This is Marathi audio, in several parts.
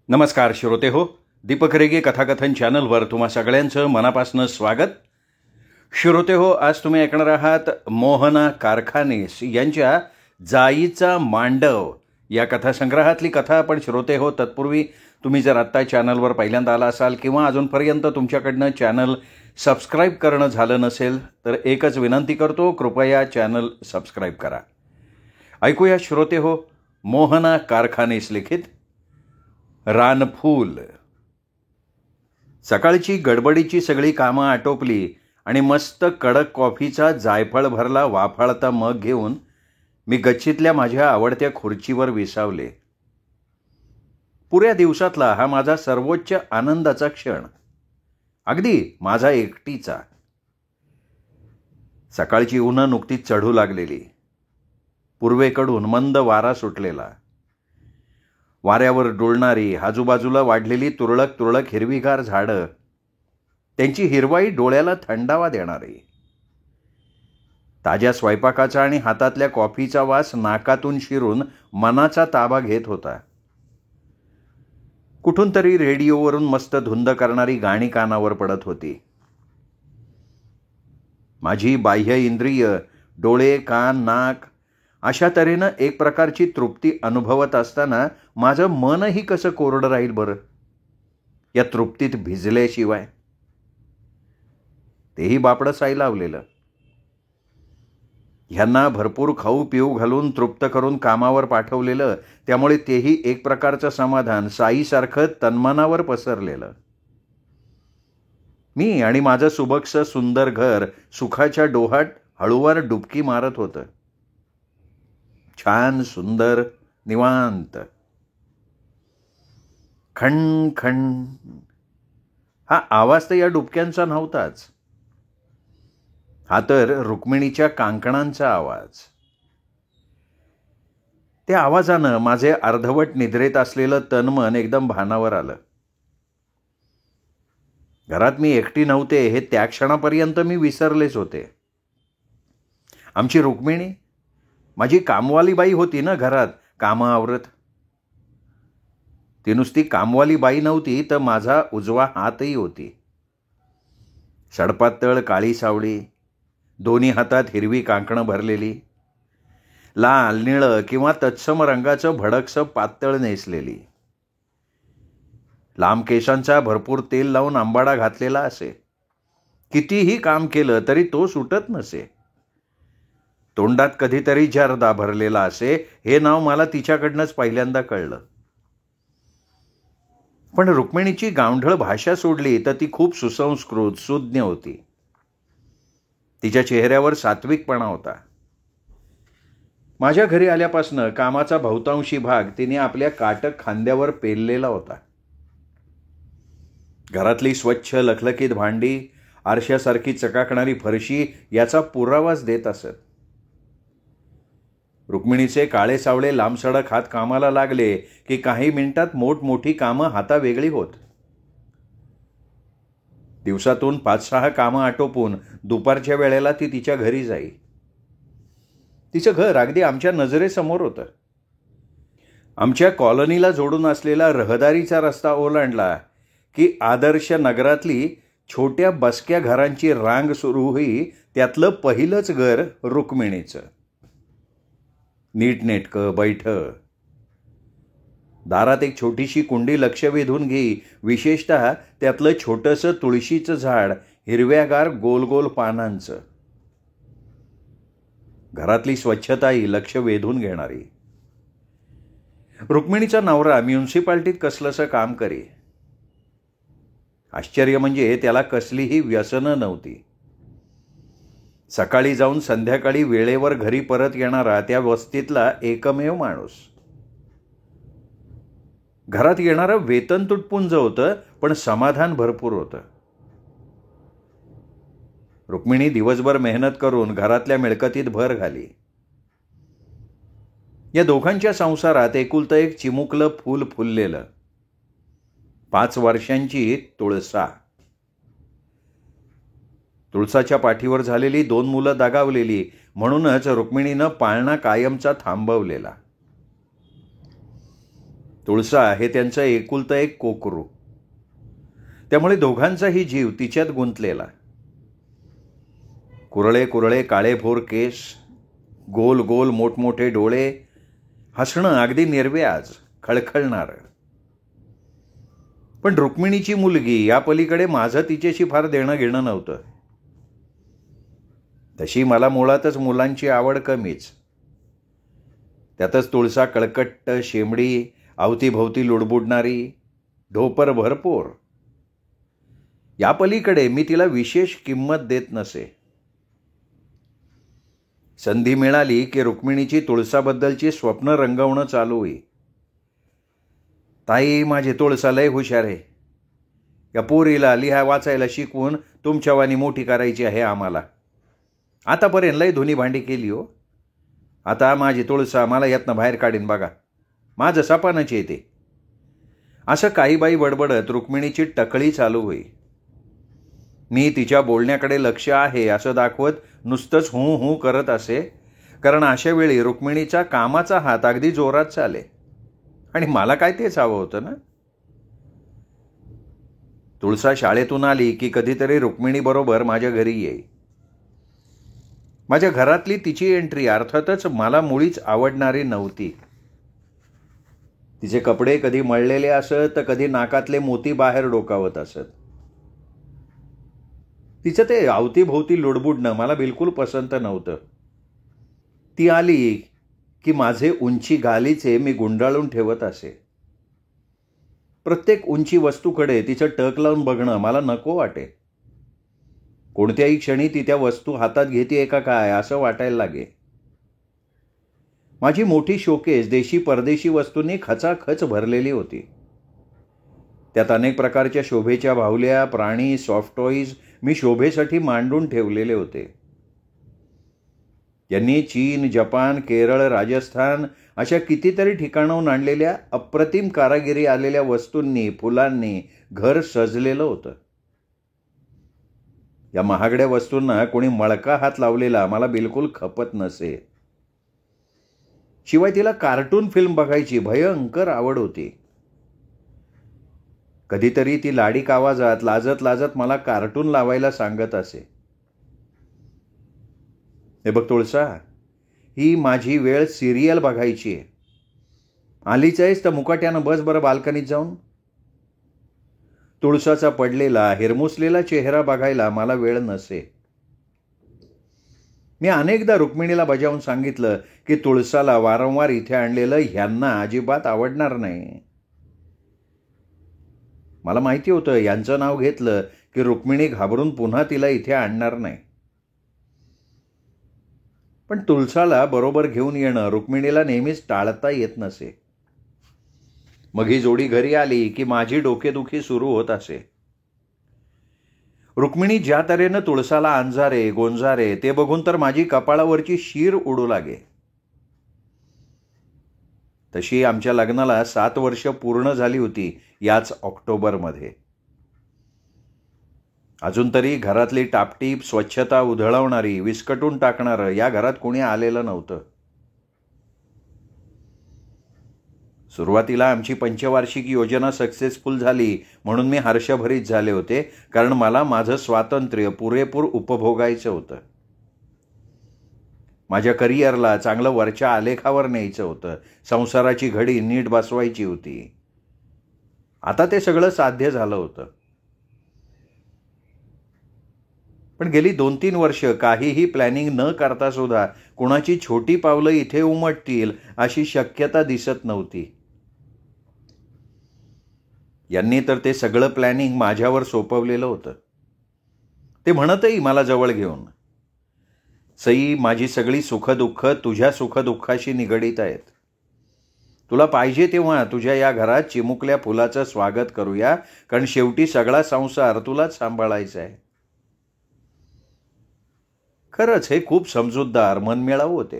नमस्कार श्रोते हो, दीपक रेगे कथाकथन चॅनलवर तुम्हा सगळ्यांचं मनापासून स्वागत. श्रोते हो, आज तुम्ही ऐकणार आहात मोहना कारखानीस यांच्या जाईचा मांडव या कथासंग्रहातली कथा. पण श्रोते हो, तत्पूर्वी तुम्ही जर आत्ता चॅनलवर पहिल्यांदा आला असाल किंवा अजूनपर्यंत तुमच्याकडनं चॅनल सबस्क्राईब करणं झालं नसेल तर एकच विनंती करतो, कृपया चॅनल सबस्क्राईब करा. ऐकूया श्रोते हो, मोहना कारखानीस लिखित रानफूल. सकाळची गडबडीची सगळी कामं आटोपली आणि मस्त कडक कॉफीचा जायफळ भरला वाफाळता मग घेऊन मी गच्चीतल्या माझ्या आवडत्या खुर्चीवर विसावले. पुऱ्या दिवसातला हा माझा सर्वोच्च आनंदाचा क्षण, अगदी माझा एकटीचा. सकाळची उन्हं नुकतीच चढू लागलेली. पूर्वेकडून मंद वारा सुटलेला. वाऱ्यावर डोलणारी आजूबाजूला वाढलेली तुरळक तुरळक हिरवीगार झाडं, त्यांची हिरवाई डोळ्याला थंडावा देणारी. ताज्या स्वयंपाकाचा आणि हातातल्या कॉफीचा वास नाकातून शिरून मनाचा ताबा घेत होता. कुठून तरी रेडिओवरून मस्त धुंद करणारी गाणी कानावर पडत होती. माझी बाह्य इंद्रिय, डोळे, कान, नाक अशा तऱ्हेनं एक प्रकारची तृप्ती अनुभवत असताना माझं मनही कसं कोरडं राहील बरं, या तृप्तीत भिजल्याशिवाय. तेही बापडं साई लावलेलं. ह्यांना भरपूर खाऊ पिऊ घालून तृप्त करून कामावर पाठवलेलं, त्यामुळे तेही एक प्रकारचं समाधान साईसारखं तन्मनावर पसरलेलं. मी आणि माझं सुबकसं सुंदर घर सुखाच्या डोहात हळूवार डुबकी मारत होतं. छान, सुंदर, निवांत. खण खण हा आवाज तर या डुबक्यांचा नव्हताच. हा तर रुक्मिणीच्या कांकणांचा आवाज. त्या आवाजानं माझे अर्धवट निद्रेत असलेलं तनमन एकदम भानावर आलं. घरात मी एकटी नव्हते हे त्या क्षणापर्यंत मी विसरलेच होते. आमची रुक्मिणी माझी कामवाली बाई होती ना घरात, कामं आवरत. ती नुसती कामवाली बाई नव्हती तर माझा उजवा हातही होती. सडपातळ काळी सावळी, दोन्ही हातात हिरवी कांकणं भरलेली, लाल, निळं किंवा तत्सम रंगाचं भडकसं पातळ नेसलेली. लांब केसांचा भरपूर तेल लावून आंबाडा घातलेला असे. कितीही काम केलं तरी तो सुटत नसे. तोंडात कधीतरी जर्दा भरलेला असे, हे नाव मला तिच्याकडनंच पहिल्यांदा कळलं. पण रुक्मिणीची गावढळ भाषा सोडली तर ती खूप सुसंस्कृत, सुज्ञ होती. तिच्या चेहऱ्यावर सात्विकपणा होता. माझ्या घरी आल्यापासनं कामाचा बहुतांशी भाग तिने आपल्या काटक खांद्यावर पेललेला होता. घरातली स्वच्छ लखलखीत भांडी, आरशासारखी चकाकणारी फरशी याचा पुरावाच देत असत. रुक्मिणीचे काळे सावळे लांबसडक हात कामाला लागले की काही मिनिटात मोठमोठी कामं हातावेगळी होत. दिवसातून 5-6 कामं आटोपून दुपारच्या वेळेला ती तिच्या घरी जाई. तिचं घर अगदी आमच्या नजरेसमोर होतं. आमच्या कॉलनीला जोडून असलेला रहदारीचा रस्ता ओलांडला की आदर्श नगरातली छोट्या बसक्या घरांची रांग सुरू होई. त्यातलं पहिलंच घर रुक्मिणीचं. नीटनेटकं, बैठं. दारात एक छोटीशी कुंडी लक्ष वेधून घेई. विशेषतः त्यातलं छोटंसं तुळशीचं झाड, हिरव्यागार गोल गोल पानांचं. घरातली स्वच्छताही लक्ष वेधून घेणारी. रुक्मिणीचा नवरा म्युन्सिपाल्टीत कसलंसं काम करी. आश्चर्य म्हणजे त्याला कसलीही व्यसनं नव्हती. सकाळी जाऊन संध्याकाळी वेळेवर घरी परत येणारा त्या वस्तीतला एकमेव माणूस. घरात येणारं वेतन तुटपुंज होतं, पण समाधान भरपूर होतं. रुक्मिणी दिवसभर मेहनत करून घरातल्या मिळकतीत भर घाली. या दोघांच्या संसारात एकुलतं एक चिमुकलं फूल फुललेलं. 5 वर्षांची तुळसा. तुळसाच्या पाठीवर झालेली 2 मुलं दगावलेली, म्हणूनच रुक्मिणीनं पाळणा कायमचा थांबवलेला. तुळसा हे त्यांचं एकुलतं एक कोकरू. त्यामुळे दोघांचाही जीव तिच्यात गुंतलेला. कुरळे कुरळे काळेभोर केस, गोल गोल मोठमोठे डोळे, हसणं अगदी निर्व्याज, खळखळणारं. पण रुक्मिणीची मुलगी या पलीकडे माझं तिच्याशी फार देणं घेणं नव्हतं. तशी मला मुळातच मुलांची आवड कमीच. त्यातच तुळसा कळकट्ट, शेंबडी, अवतीभोवती लुडबुडणारी, ढोपर भरपूर. या पलीकडे मी तिला विशेष किंमत देत नसे. संधी मिळाली की रुक्मिणीची तुळसाबद्दलची स्वप्न रंगवणं चालू होई. ताई, माझी तुळसा लय हुशार आहे. या पोरीला लिहा वाचायला शिकवून तुमच्यावानी मोठी करायची आहे आम्हाला. आतापर्यंत लय धुनी भांडी केली हो. आता माझी तुळसा मला यातनं बाहेर काढीन बघा. माझं सपानच येते. असं काही बाई बडबडत रुक्मिणीची टकळी चालू होई. मी तिच्या बोलण्याकडे लक्ष आहे असं दाखवत नुसतंच हूं हूं करत असे, कारण अशा वेळी रुक्मिणीचा कामाचा हात अगदी जोरात चाले आणि मला काय तेच हवं होतं ना. तुळसा शाळेतून आली की कधीतरी रुक्मिणीबरोबर माझ्या घरी येई. माझ्या घरातली तिची एंट्री अर्थातच मला मुळीच आवडणारी नव्हती. तिचे कपडे कधी मळलेले असत तर कधी नाकातले मोती बाहेर डोकावत असत. तिचं ते अवतीभोवती लुडबुडणं मला बिलकुल पसंत नव्हतं. ती आली की माझे उंची गालीचे मी गुंडाळून ठेवत असे. प्रत्येक उंची वस्तूकडे तिचं टक लावून बघणं मला नको वाटे. कोणत्याही क्षणी ती त्या वस्तू हातात घेते का काय असं वाटायला लागे. माझी मोठी शोकेस देशी परदेशी वस्तूंनी खचाखच भरलेली होती. त्यात अनेक प्रकारच्या शोभेच्या बाहुल्या, प्राणी, सॉफ्ट टॉईज मी शोभेसाठी मांडून ठेवलेले होते. यांनी चीन, जपान, केरळ, राजस्थान अशा कितीतरी ठिकाणाहून आणलेल्या अप्रतिम कारागिरी आलेल्या वस्तूंनी, फुलांनी घर सजलेलं होतं. या महागड्या वस्तूंना कोणी मळका हात लावलेला मला बिलकुल खपत नसे. शिवाय तिला कार्टून फिल्म बघायची भयंकर आवड होती. कधीतरी ती लाडीक आवाजात लाजत लाजत मला कार्टून लावायला सांगत असे. हे बघ तुळसा, ही माझी वेळ सिरियल बघायची आहे. आलीच आहेस तर मुकाट्यानं बस बरं बाल्कनीत जाऊन. तुळसाचा पडलेला हिरमुसलेला चेहरा बघायला मला वेळ नसे. मी अनेकदा रुक्मिणीला बजावून सांगितलं की तुळसाला वारंवार इथे आणलेलं ह्यांना अजिबात आवडणार नाही. मला माहिती होतं यांचं नाव घेतलं की रुक्मिणी घाबरून पुन्हा तिला इथे आणणार नाही. पण तुळसाला बरोबर घेऊन येणं रुक्मिणीला नेहमीच टाळता येत नसे. मग ही जोडी घरी आली की माझी डोकेदुखी सुरू होत असे. रुक्मिणी ज्या तऱ्हेनं तुळसाला अंजारे गोंजारे ते बघून तर माझी कपाळावरची शीर उडू लागे. तशी आमच्या लग्नाला 7 वर्ष पूर्ण झाली होती याच ऑक्टोबरमध्ये. अजून तरी घरातली टापटीप स्वच्छता उधळवणारी, विस्कटून टाकणारं या घरात कोणी आलेलं नव्हतं. सुरुवातीला आमची पंचवार्षिक योजना सक्सेसफुल झाली म्हणून मी हर्षभरीत झाले होते, कारण मला माझं स्वातंत्र्य पुरेपूर उपभोगायचं होतं. माझ्या करिअरला चांगलं वरच्या आलेखावर न्यायचं होतं. संसाराची घडी नीट बसवायची होती. आता ते सगळं साध्य झालं होतं. पण गेली 2-3 वर्ष काहीही प्लॅनिंग न करता सुद्धा कुणाची छोटी पावलं इथे उमटतील अशी शक्यता दिसत नव्हती. यांनी तर ते सगळं प्लॅनिंग माझ्यावर सोपवलेलं होतं. ते म्हणतही मला जवळ घेऊन, सई, माझी सगळी सुखदुःख तुझ्या सुखदुःखाशी निगडीत आहेत. तुला पाहिजे तेव्हा तुझ्या या घरात चिमुकल्या फुलाचं स्वागत करूया, कारण शेवटी सगळा संसार तुलाच सांभाळायचा आहे. खरंच हे खूप समजूतदार, मनमिळाऊ होते.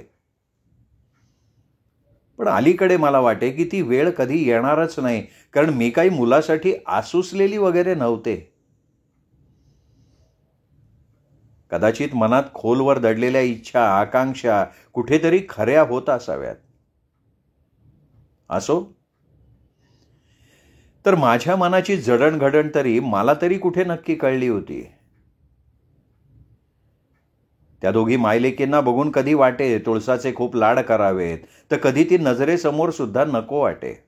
पण अलीकडे मला वाटे की ती वेळ कधी येणारच नाही, कारण मी काही मुलासाठी आसुसलेली वगैरे नव्हते. कदाचित मनात खोलवर दडलेल्या इच्छा, आकांक्षा कुठेतरी खऱ्या होत असाव्यात. असो, तर माझ्या मनाची जडणघडण तरी मला तरी कुठे नक्की कळली होती. त्या दोघी मायलेकींना बघून कधी वाटे तुळसाचे खूप लाड करावेत, तर कधी ती नजरेसमोर सुद्धा नको वाटे.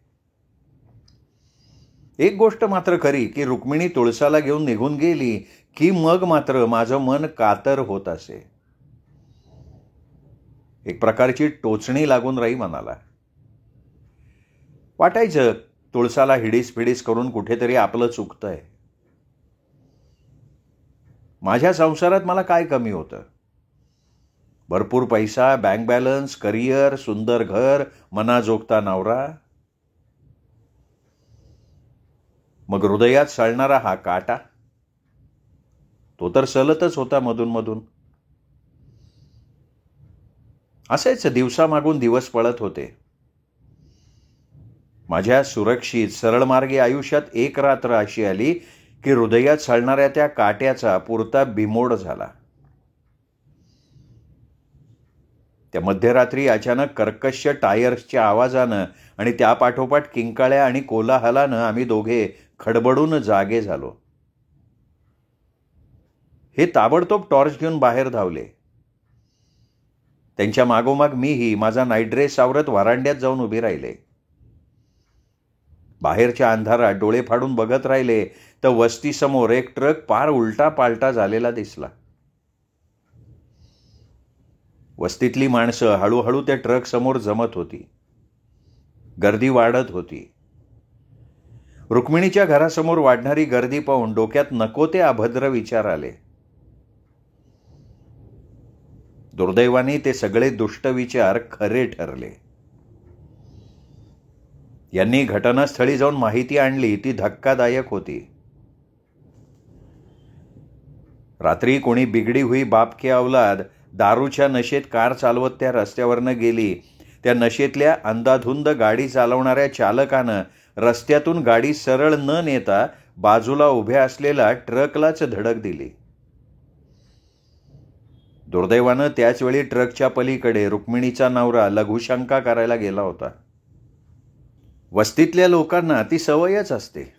एक गोष्ट मात्र खरी की रुक्मिणी तुळसाला घेऊन निघून गेली की मग मात्र माझं मन कातर होत असे. एक प्रकारची टोचणी लागून राही मनाला. वाटायचं तुळसाला हिडीस फिडीस करून कुठेतरी आपलं चुकतंय. माझ्या संसारात मला काय कमी होतं? भरपूर पैसा, बँक बॅलन्स, करिअर, सुंदर घर, मनाजोगता नवरा. मग हृदयात सळणारा हा काटा, तो तर सलतच होता मधून मधून. असेच दिवसामागून दिवस पळत होते. माझ्या सुरक्षित सरळमार्गी आयुष्यात एक रात्र अशी आली की हृदयात सळणाऱ्या त्या काट्याचा पुरता बिमोड झाला. त्या मध्यरात्री अचानक कर्कश टायर्सच्या आवाजानं आणि त्यापाठोपाठ किंकाळ्या आणि कोलाहलानं आम्ही दोघे खडबडून जागे झालो. हे ताबडतोब टॉर्च घेऊन बाहेर धावले. त्यांच्या मागोमाग मीही माझा नाईट ड्रेस आवरत व्हरांड्यात जाऊन उभी राहिले. बाहेरच्या अंधारात डोळे फाडून बघत राहिले तर वस्तीसमोर एक ट्रक पार उलटा पालटा झालेला दिसला. वस्तीतली माणसं हळूहळू त्या ट्रक समोर जमत होती. गर्दी वाढत होती. रुक्मिणीच्या घरासमोर वाढणारी गर्दी पाहून डोक्यात नको ते अभद्र विचार आले. दुर्दैवाने ते सगळे दुष्ट विचार खरे ठरले. यांनी घटनास्थळी जाऊन माहिती आणली ती धक्कादायक होती. रात्री कोणी बिगडी हुई बाप की औलाद दारूच्या नशेत कार चालवत त्या रस्त्यावरनं गेली. त्या नशेतल्या अंधाधुंद गाडी चालवणाऱ्या चालकानं रस्त्यातून गाडी सरळ न नेता बाजूला उभ्या असलेला ट्रकलाच धडक दिली. दुर्दैवानं त्याचवेळी ट्रकच्या पलीकडे रुक्मिणीचा नवरा लघुशंका करायला गेला होता. वस्तीतल्या लोकांना ती सवयच असते.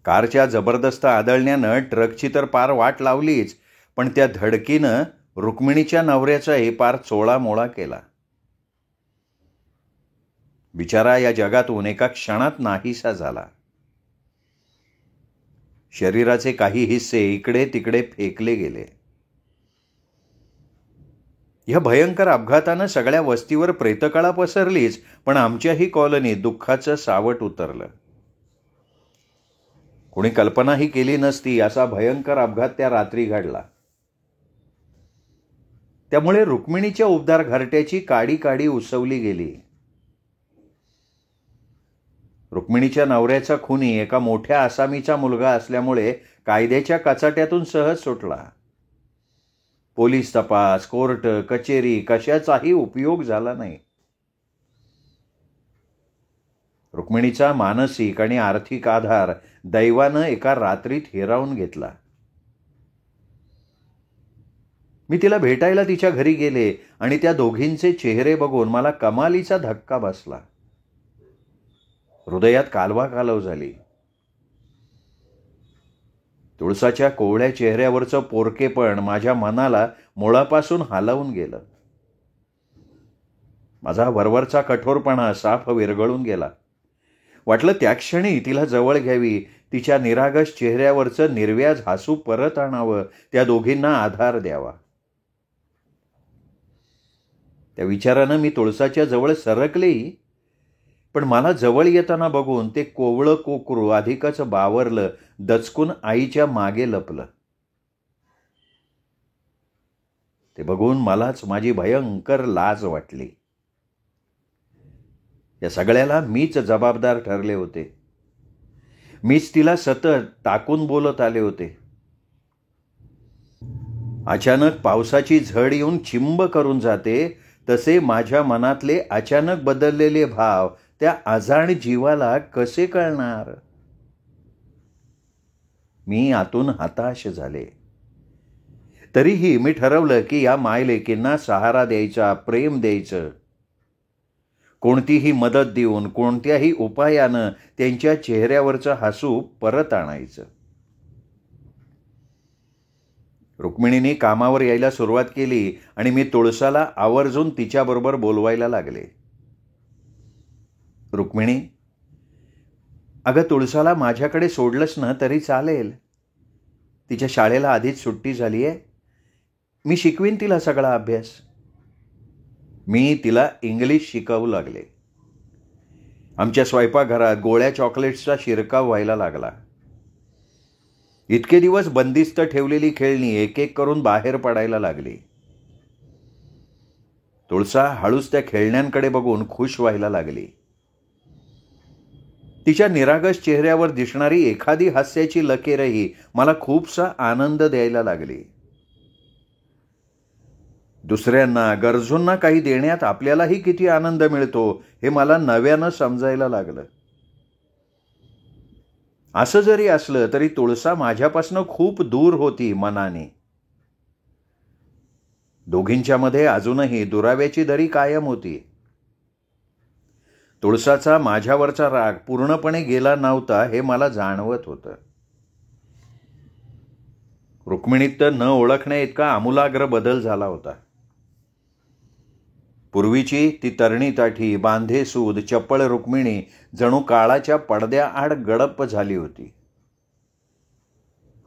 कारच्या जबरदस्त आदळण्यानं ट्रकची तर पार वाट लावलीच, पण त्या धडकीनं रुक्मिणीच्या नवऱ्याचाही पार चोळामोळा केला. बिचारा या जगातून एका क्षणात नाहीसा झाला. शरीराचे काही हिस्से इकडे तिकडे फेकले गेले. या भयंकर अपघातानं सगळ्या वस्तीवर प्रेतकळा पसरलीच, पण आमच्याही कॉलनीत दुःखाचं सावट उतरलं. कोणी कल्पनाही केली नसती असा भयंकर अपघात त्या रात्री घडला. त्यामुळे रुक्मिणीच्या उबदार घरट्याची काडी काडी उसवली गेली. रुक्मिणीच्या नवऱ्याचा खुनी एका मोठ्या आसामीचा मुलगा असल्यामुळे कायद्याच्या कचाट्यातून सहज सुटला. पोलीस तपास, कोर्ट, कचेरी कशाचाही उपयोग झाला नाही. रुक्मिणीचा मानसिक आणि आर्थिक आधार दैवानं एका रात्रीत हिरावून घेतला. मी तिला भेटायला तिच्या घरी गेले आणि त्या दोघींचे चेहरे बघून मला कमालीचा धक्का बसला. हृदयात कालवा कालव झाली. तुळसाच्या कोवळ्या चेहऱ्यावरचं पोरकेपण माझ्या मनाला मुळापासून हालवून गेलं. माझा वरवरचा कठोरपणा साफ विरघळून गेला. वाटलं त्या क्षणी तिला जवळ घ्यावी, तिच्या निरागस चेहऱ्यावरचं निर्व्याज हसू परत आणावं, त्या दोघींना आधार द्यावा. त्या विचारानं मी तुळसाच्या जवळ सरकलेही, पण मला जवळ येताना बघून ते कोवळं कोकरू अधिकच बावरलं, दचकून आईच्या मागे लपलं. ते बघून मलाच माझी भयंकर लाज वाटली. या सगळ्याला मीच जबाबदार ठरले होते. मीच तिला सतत टाकून बोलत आले होते. अचानक पावसाची झड येऊन चिंब करून जाते तसे माझ्या मनातले अचानक बदललेले भाव त्या अजाण जीवाला कसे कळणार? मी आतून हताश झाले. तरीही मी ठरवलं की या मायलेकींना सहारा द्यायचा, प्रेम द्यायचं. कोणतीही मदत देऊन कोणत्याही उपायानं त्यांच्या चेहऱ्यावरचं हसू परत आणायचं. रुक्मिणीने कामावर यायला सुरुवात केली आणि मी तुळसाला आवर्जून तिच्याबरोबर बोलवायला लागले. रुक्मिणी, अगं तुळसाला माझ्याकडे सोडलंस ना तरी चालेल. तिच्या शाळेला आधीच सुट्टी झाली आहे. मी शिकवीन तिला सगळा अभ्यास. मी तिला इंग्लिश शिकवू लागले. आमच्या स्वयंपाकघरात गोळ्या चॉकलेट्सचा शिरकाव व्हायला लागला. इतके दिवस बंदिस्त ठेवलेली खेळणी एक एक करून बाहेर पडायला लागली. तुळसा हळूच त्या खेळण्यांकडे बघून खुश व्हायला लागली. तिच्या निरागस चेहऱ्यावर दिसणारी एखादी हास्याची लकीरही मला खूपसा आनंद द्यायला लागली. दुसऱ्यांना, गरजूंना काही देण्यात आपल्यालाही किती आनंद मिळतो हे मला नव्यानं समजायला लागलं. असं जरी असलं तरी तुळसा माझ्यापासून खूप दूर होती मनाने. दोघींच्यामध्ये अजूनही दुराव्याची दरी कायम होती. तुळसाचा माझ्यावरचा राग पूर्णपणे गेला नव्हता हे मला जाणवत होतं. रुक्मिणीत न ओळखण्या इतका आमूलाग्र बदल झाला होता. पूर्वीची ती तरणी ताठी, बांधेसूद, चपळ रुक्मिणी जणू काळाच्या पडद्याआड गडप झाली होती.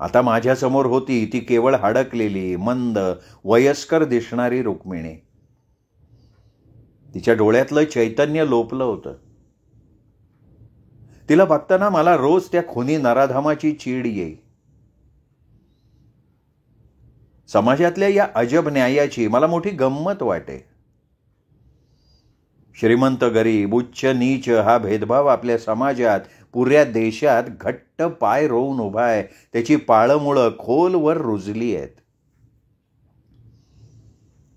आता माझ्यासमोर होती ती केवळ हडकलेली, मंद, वयस्कर दिसणारी रुक्मिणी. तिच्या डोळ्यातलं चैतन्य लोपलं होतं. तिला बघताना मला रोज त्या खुनी नराधामाची चीड येई. समाजातल्या या अजब न्यायाची मला मोठी गंमत वाटे. श्रीमंत गरीब, उच्च नीच हा भेदभाव आपल्या समाजात, पुऱ्या देशात घट्ट पाय रोवून उभा आहे. त्याची पाळमुळं खोलवर रुजली आहेत.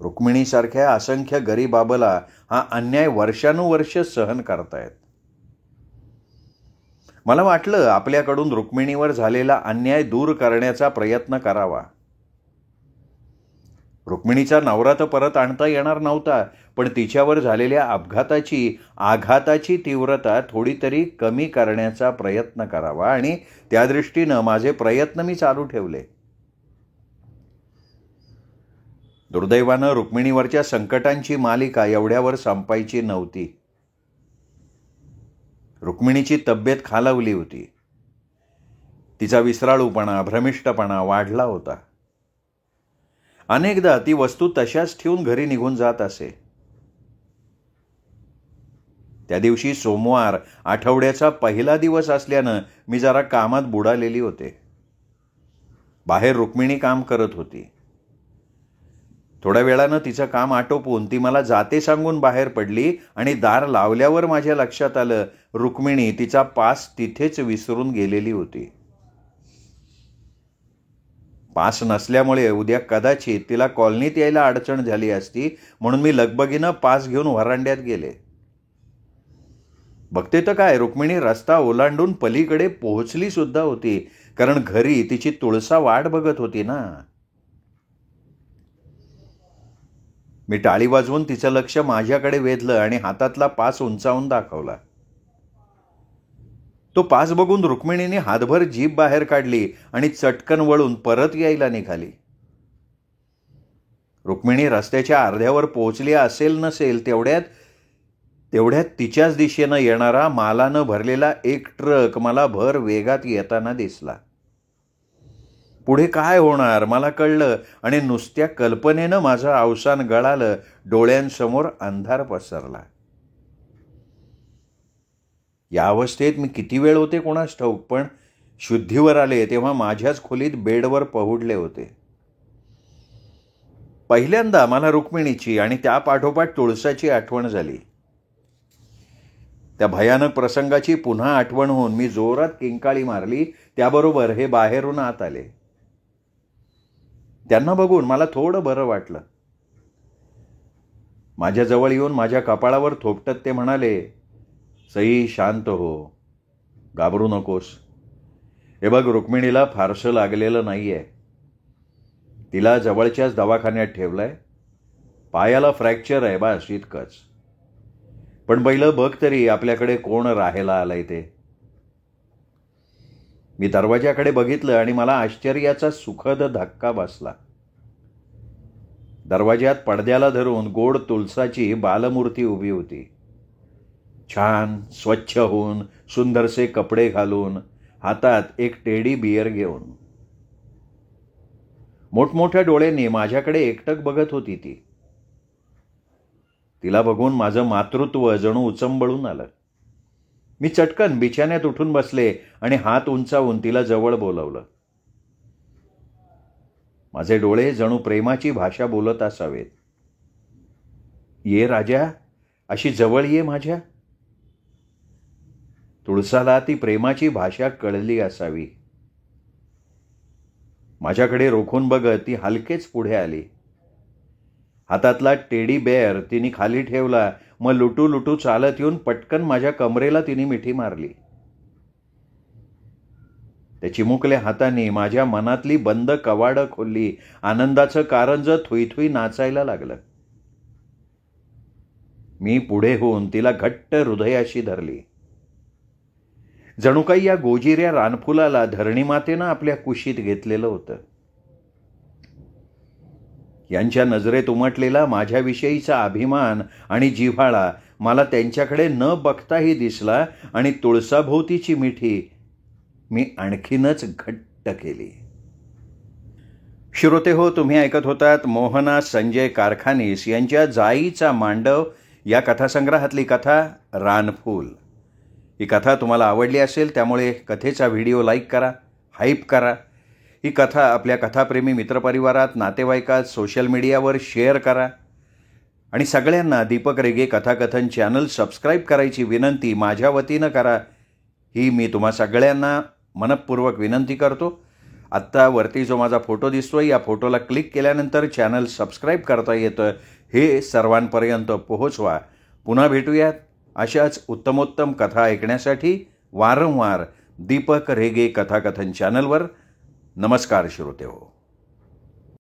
रुक्मिणीसारख्या असंख्य गरीबाबला हा अन्याय वर्षानुवर्ष सहन करतायत. मला वाटलं आपल्याकडून रुक्मिणीवर झालेला अन्याय दूर करण्याचा प्रयत्न करावा. रुक्मिणीचा नवरा तर परत आणता येणार नव्हता, पण तिच्यावर झालेल्या आघाताची तीव्रता थोडी तरी कमी करण्याचा प्रयत्न करावा आणि त्या दृष्टीनं माझे प्रयत्न मी चालू ठेवले. दुर्दैवानं रुक्मिणीवरच्या संकटांची मालिका एवढ्यावर संपायची नव्हती. रुक्मिणीची तब्येत खालावली होती. तिचा विसराळूपणा, भ्रमिष्टपणा वाढला होता. अनेकदा ती वस्तू तशाच ठेवून घरी निघून जात असे. त्या दिवशी सोमवार, आठवड्याचा पहिला दिवस असल्यानं मी जरा कामात बुडालेली होते. बाहेर रुक्मिणी काम करत होती. थोड्या वेळानं तिचं काम आटोपून ती मला जाते सांगून बाहेर पडली आणि दार लावल्यावर माझ्या लक्षात आलं रुक्मिणी तिचा पास तिथेच विसरून गेलेली होती. पास नसल्यामुळे उद्या कदाचित तिला कॉलनीत यायला अडचण झाली असती, म्हणून मी लगबगीनं पास घेऊन व्हरांड्यात गेले. बघते तर काय, रुक्मिणी रस्ता ओलांडून पलीकडे पोहोचली सुद्धा होती, कारण घरी तिची तुळसा वाट बघत होती ना. मी टाळी वाजवून तिचं लक्ष माझ्याकडे वेधलं आणि हातातला पास उंचावून दाखवला. तो पास बघून रुक्मिणीने हातभर जीभ बाहेर काढली आणि चटकन वळून परत यायला निघाली. रुक्मिणी रस्त्याच्या अर्ध्यावर पोहोचली असेल नसेल तेवढ्यात तिच्याच दिशेनं येणारा मालानं भरलेला एक ट्रक मला भर वेगात येताना दिसला. पुढे काय होणार मला कळलं आणि नुसत्या कल्पनेनं माझं अवसान गळालं. डोळ्यांसमोर अंधार पसरला. या अवस्थेत मी किती वेळ होते कोणास ठाऊक, पण शुद्धीवर आले तेव्हा माझ्याच खोलीत बेडवर पहुडले होते. पहिल्यांदा मला रुक्मिणीची आणि त्या पाठोपाठ तुळसाची आठवण झाली. त्या भयानक प्रसंगाची पुन्हा आठवण होऊन मी जोरात किंकाळी मारली. त्याबरोबर हे बाहेरून आत आले. त्यांना बघून मला थोडं बरं वाटलं. माझ्याजवळ येऊन माझ्या कपाळावर थोपटत ते म्हणाले, सई शांत हो, घाबरू नकोस. हे बघ, रुक्मिणीला फारसं लागलेलं नाहीये. तिला जवळच्याच दवाखान्यात ठेवलंय. पायाला फ्रॅक्चर आहे, बस इतकंच. पण पहिलं बघ तरी आपल्याकडे कोण राहायला आलंय ते. मी दरवाजाकडे बघितलं आणि मला आश्चर्याचा सुखद धक्का बसला. दरवाज्यात पडद्याला धरून गोड तुळसाची बालमूर्ती उभी होती. छान स्वच्छ होऊन, सुंदरसे कपडे घालून, हातात एक टेडी बियर घेऊन. मोठमोठ्या डोळ्यांनी माझ्याकडे एकटक बघत होती ती. तिला बघून माझं मातृत्व जणू उचंबळून आलं. मी चटकन बिछाण्यात उठून बसले आणि हात उंचावून तिला जवळ बोलावलं. माझे डोळे जणू प्रेमाची भाषा बोलत असावेत. ये राजा, अशी जवळ ये माझ्या. तुळसाला ती प्रेमाची भाषा कळली असावी. माझ्याकडे रोखून बघत ती हलकेच पुढे आली. हातातला टेडी बेअर तिने खाली ठेवला. मग लुटू लुटू चालत येऊन पटकन माझ्या कमरेला तिने मिठी मारली. त्या चिमुकल्या हाताने माझ्या मनातली बंद कवाडं खोलली. आनंदाचं कारंज थुईथुई नाचायला लागलं. मी पुढे होऊन तिला घट्ट हृदयाशी धरली. जणू काही या गोजिऱ्या रानफुलाला धरणीमातेनं आपल्या कुशीत घेतलेलं होतं. यांच्या नजरेत उमटलेला माझ्याविषयीचा अभिमान आणि जिव्हाळा मला त्यांच्याकडे न बघताही दिसला आणि तुळसाभोवतीची मिठी मी आणखीनच घट्ट केली. श्रोते हो, तुम्ही ऐकत होतात मोहना संजय कारखानीस यांच्या जाईचा मांडव या कथासंग्रहातली कथा रानफूल. ही कथा तुम्हाला आवडली असेल, त्यामुळे कथेचा व्हिडिओ लाईक करा, हाईप करा. ही कथा आपल्या कथाप्रेमी मित्रपरिवारात, नातेवाईकात, सोशल मीडियावर शेअर करा. आणि सगळ्यांना दीपक रेगे कथाकथन चॅनल सबस्क्राईब करायची विनंती माझ्या वतीनं करा. ही मी तुम्हा सगळ्यांना मनपूर्वक विनंती करतो. आत्ता वरती जो माझा फोटो दिसतोय, या फोटोला क्लिक केल्यानंतर चॅनल सबस्क्राईब करता येतं. हे सर्वांपर्यंत पोहोचवा. पुन्हा भेटूयात अशाच उत्तमोत्तम कथा ऐकण्यासाठी वारंवार दीपक रेगे कथाकथन चॅनलवर. नमस्कार श्रोते हो.